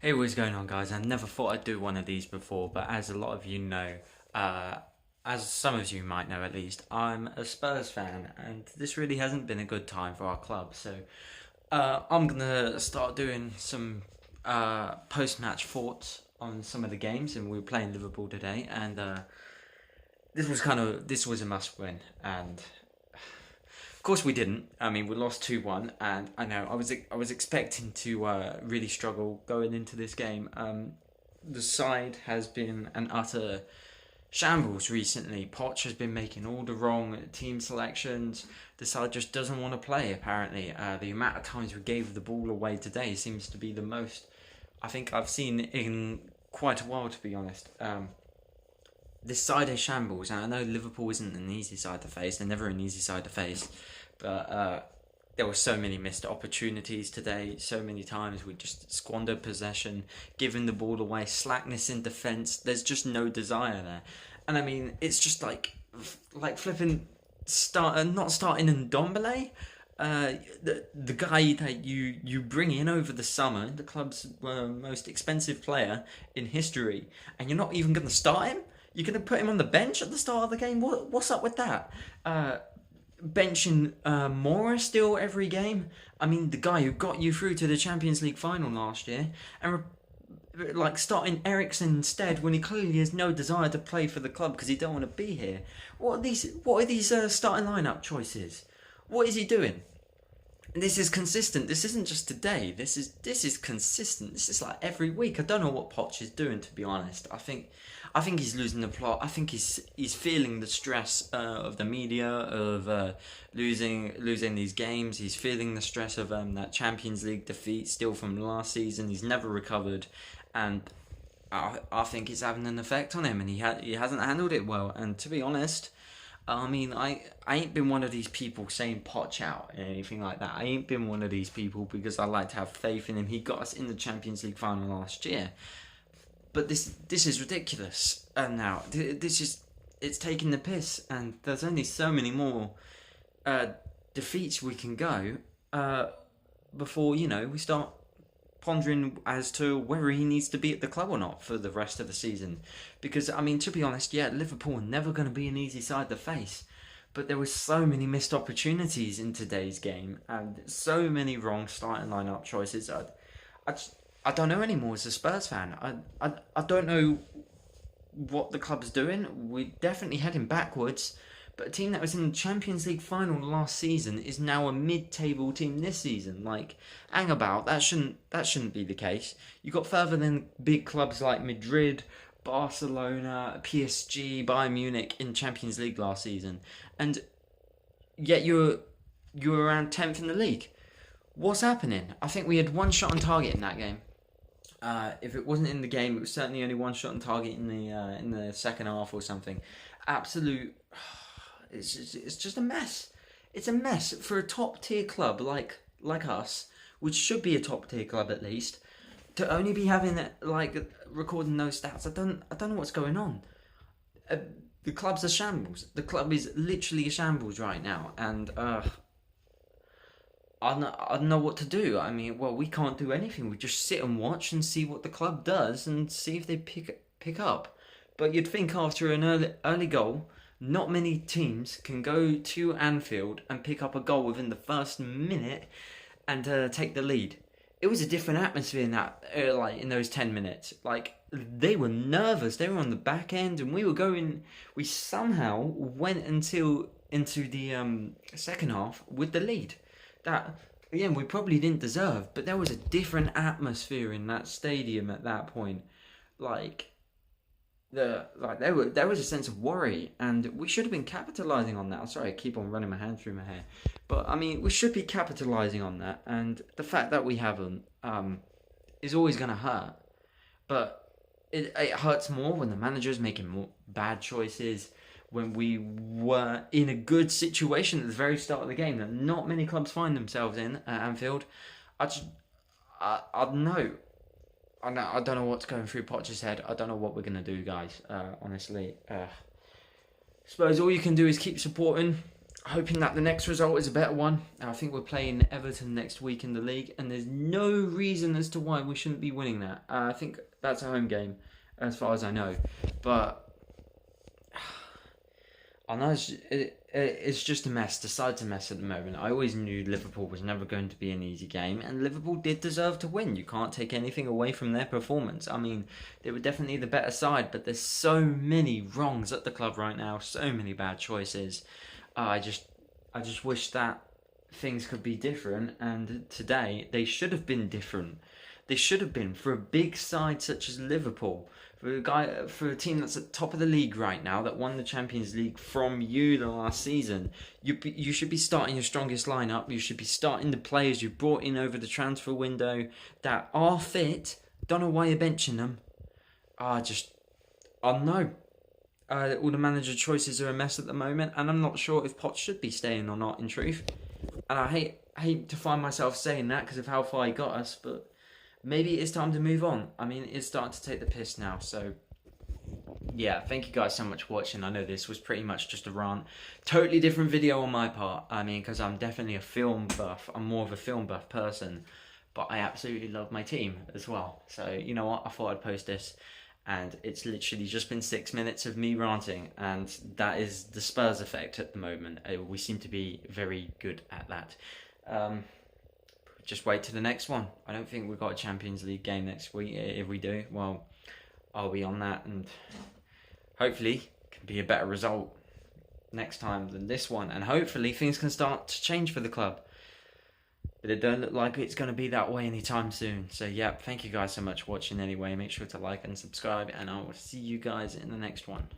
Hey, what's going on, guys? I never thought I'd do one of these before, but as a lot of you know, uh, as some of you might know at least, I'm a Spurs fan, and this really hasn't been a good time for our club. So, I'm gonna start doing some post-match thoughts on some of the games, and we were playing Liverpool today, and this was a must-win, and of course, we didn't. I mean, we lost 2-1, and I know I was expecting to really struggle going into this game. The side has been an utter shambles recently. Poch has been making all the wrong team selections. The side just doesn't want to play, apparently. The amount of times we gave the ball away today seems to be the most I think I've seen in quite a while, to be honest. This side is shambles, and I know Liverpool isn't an easy side to face. They're never an easy side to face, but there were so many missed opportunities today. So many times we just squandered possession, giving the ball away, slackness in defence. There's just no desire there, and I mean it's just like flipping not starting in Dombele. The guy that you bring in over the summer, the club's most expensive player in history, and you're not even going to start him. You're going to put him on the bench at the start of the game. What's up with that? Benching Mora still every game. I mean, the guy who got you through to the Champions League final last year, and like starting Ericsson instead when he clearly has no desire to play for the club because he don't want to be here. What are these starting lineup choices? What is he doing? This is consistent. This isn't just today. This is consistent. This is like every week. I don't know what Poch is doing, to be honest. I think he's losing the plot. I think he's feeling the stress of the media of losing these games. He's feeling the stress of that Champions League defeat still from last season. He's never recovered, and I think it's having an effect on him, and he hasn't handled it well. And to be honest, I mean, I ain't been one of these people saying Poch out and anything like that. I ain't been one of these people because I like to have faith in him. He got us in the Champions League final last year, but this is ridiculous. And now this is it's taking the piss, and there's only so many more uh, defeats we can go before we start pondering as to whether he needs to be at the club or not for the rest of the season. Because, I mean, to be honest, yeah, Liverpool are never going to be an easy side to face. But there were so many missed opportunities in today's game and so many wrong starting lineup choices. I, just, I don't know anymore as a Spurs fan. I don't know what the club's doing. We're definitely heading backwards. But a team that was in the Champions League final last season is now a mid-table team this season. Like, hang about, that shouldn't be the case. You got further than big clubs like Madrid, Barcelona, PSG, Bayern Munich in Champions League last season, and yet you're around 10th in the league. What's happening? I think we had one shot on target in that game. If it wasn't in the game, it was certainly only one shot on target in the second half or something. Absolute. It's just a mess. It's a mess for a top tier club like us, which should be a top tier club at least, to only be having like recording those stats. I don't know what's going on. The club's a shambles. The club is literally a shambles right now, and I don't know what to do. I mean, well, we can't do anything. We just sit and watch and see what the club does and see if they pick up. But you'd think after an early goal, not many teams can go to Anfield and pick up a goal within the first minute and take the lead. It was a different atmosphere in that, like in those 10 minutes. Like they were nervous. They were on the back end, and we were going. We somehow went until into the second half with the lead. That again we probably didn't deserve, but there was a different atmosphere in that stadium at that point. Like there was a sense of worry, and we should have been capitalizing on that. I'm sorry, I keep on running my hand through my hair, but I mean we should be capitalizing on that, and the fact that we haven't is always going to hurt. But it hurts more when the manager's making more bad choices. When we were in a good situation at the very start of the game that not many clubs find themselves in at Anfield, I don't know. I don't know what's going through Potter's head. I don't know what we're going to do, guys. Honestly. Suppose all you can do is keep supporting. hoping that the next result is a better one. I think we're playing Everton next week in the league, and there's no reason as to why we shouldn't be winning that. I think that's a home game, as far as I know. But I know it's just a mess. The side's a mess at the moment. I always knew Liverpool was never going to be an easy game, and Liverpool did deserve to win. You can't take anything away from their performance. I mean, they were definitely the better side, but there's so many wrongs at the club right now, so many bad choices. I just wish that things could be different, and today they should have been different. They should have been for a big side such as Liverpool, for a team that's at the top of the league right now, that won the Champions League from you the last season. You should be starting your strongest lineup. You should be starting the players you brought in over the transfer window that are fit. Don't know why you're benching them. I don't know. All the manager choices are a mess at the moment, and I'm not sure if Potts should be staying or not, in truth. And I hate to find myself saying that because of how far he got us, but maybe it's time to move on. I mean, it's starting to take the piss now, so yeah, thank you guys so much for watching. I know this was pretty much just a rant. Totally different video on my part. I mean, because I'm definitely a film buff. I'm more of a film buff person, but I absolutely love my team as well. So, you know what? I thought I'd post this. And it's literally just been 6 minutes of me ranting, and that is the Spurs effect at the moment. We seem to be very good at that. Just wait to the next one. I don't think we've got a Champions League game next week. If we do, well, I'll be on that, and hopefully it can be a better result next time than this one, and hopefully things can start to change for the club. But it don't look like it's going to be that way anytime soon. So yeah, thank you guys so much for watching anyway. Make sure to like and subscribe, and I will see you guys in the next one.